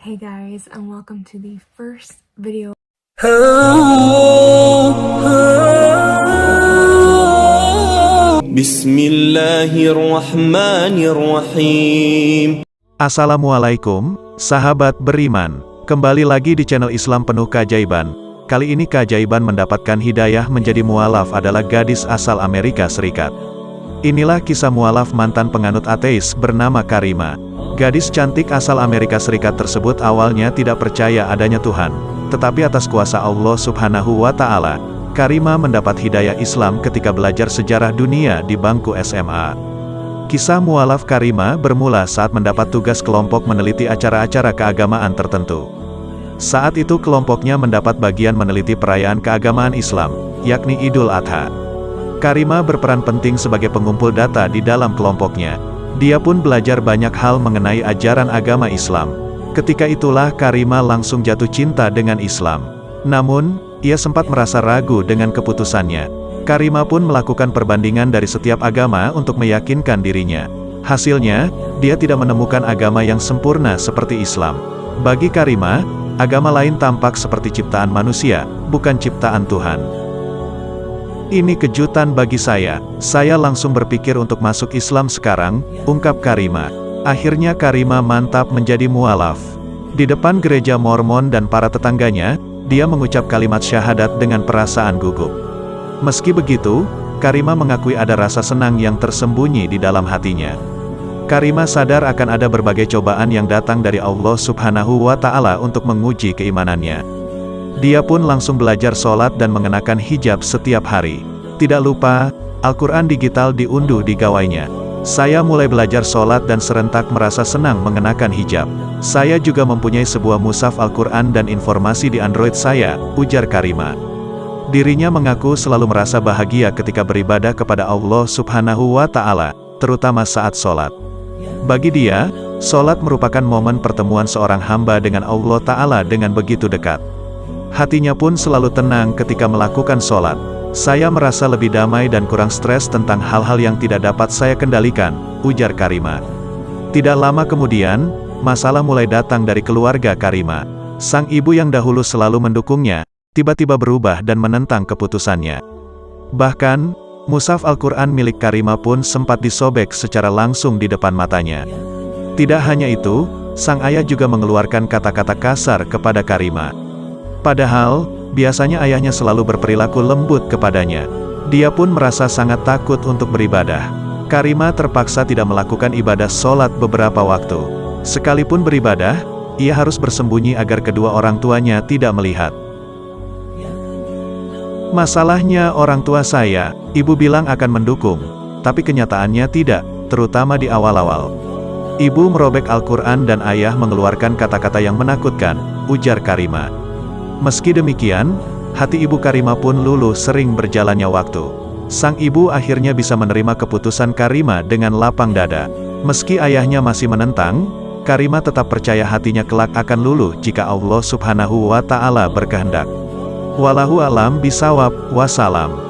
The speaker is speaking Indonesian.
Hey guys, and welcome to the first video. Bismillahirrahmanirrahim. Assalamualaikum, sahabat beriman. Kembali lagi di channel Islam Penuh Keajaiban. Kali ini keajaiban mendapatkan hidayah menjadi mualaf adalah gadis asal Amerika Serikat. Inilah kisah mualaf mantan penganut ateis bernama Karima. Gadis cantik asal Amerika Serikat tersebut awalnya tidak percaya adanya Tuhan. Tetapi atas kuasa Allah Subhanahu wa Ta'ala, Karima mendapat hidayah Islam ketika belajar sejarah dunia di bangku SMA. Kisah mualaf Karima bermula saat mendapat tugas kelompok meneliti acara-acara keagamaan tertentu. Saat itu kelompoknya mendapat bagian meneliti perayaan keagamaan Islam, yakni Idul Adha. Karima berperan penting sebagai pengumpul data di dalam kelompoknya. Dia pun belajar banyak hal mengenai ajaran agama Islam. Ketika itulah Karima langsung jatuh cinta dengan Islam. Namun, ia sempat merasa ragu dengan keputusannya. Karima pun melakukan perbandingan dari setiap agama untuk meyakinkan dirinya. Hasilnya, dia tidak menemukan agama yang sempurna seperti Islam. Bagi Karima, agama lain tampak seperti ciptaan manusia, bukan ciptaan Tuhan. Ini kejutan bagi saya langsung berpikir untuk masuk Islam sekarang, ungkap Karima. Akhirnya Karima mantap menjadi mualaf. Di depan gereja Mormon dan para tetangganya, dia mengucap kalimat syahadat dengan perasaan gugup. Meski begitu, Karima mengakui ada rasa senang yang tersembunyi di dalam hatinya. Karima sadar akan ada berbagai cobaan yang datang dari Allah Subhanahu wa Ta'ala untuk menguji keimanannya. Dia pun langsung belajar sholat dan mengenakan hijab setiap hari. Tidak lupa, Al-Quran digital diunduh di gawainya. Saya mulai belajar sholat dan serentak merasa senang mengenakan hijab. Saya juga mempunyai sebuah mushaf Al-Quran dan informasi di Android saya, ujar Karima. Dirinya mengaku selalu merasa bahagia ketika beribadah kepada Allah Subhanahu wa Ta'ala, terutama saat sholat. Bagi dia, sholat merupakan momen pertemuan seorang hamba dengan Allah Ta'ala dengan begitu dekat. Hatinya pun selalu tenang ketika melakukan sholat. Saya merasa lebih damai dan kurang stres tentang hal-hal yang tidak dapat saya kendalikan, ujar Karima. Tidak lama kemudian, masalah mulai datang dari keluarga Karima. Sang ibu yang dahulu selalu mendukungnya, tiba-tiba berubah dan menentang keputusannya. Bahkan, mushaf Al-Quran milik Karima pun sempat disobek secara langsung di depan matanya. Tidak hanya itu, sang ayah juga mengeluarkan kata-kata kasar kepada Karima. Padahal, biasanya ayahnya selalu berperilaku lembut kepadanya. Dia pun merasa sangat takut untuk beribadah. Karima terpaksa tidak melakukan ibadah sholat beberapa waktu. Sekalipun beribadah, ia harus bersembunyi agar kedua orang tuanya tidak melihat. Masalahnya orang tua saya, ibu bilang akan mendukung, tapi kenyataannya tidak, terutama di awal-awal. Ibu merobek Al-Quran dan ayah mengeluarkan kata-kata yang menakutkan, ujar Karima. Meski demikian, hati ibu Karima pun luluh sering berjalannya waktu. Sang ibu akhirnya bisa menerima keputusan Karima dengan lapang dada. Meski ayahnya masih menentang, Karima tetap percaya hatinya kelak akan luluh jika Allah Subhanahu wa Ta'ala berkehendak. Wallahu a'lam bishawab, wassalam.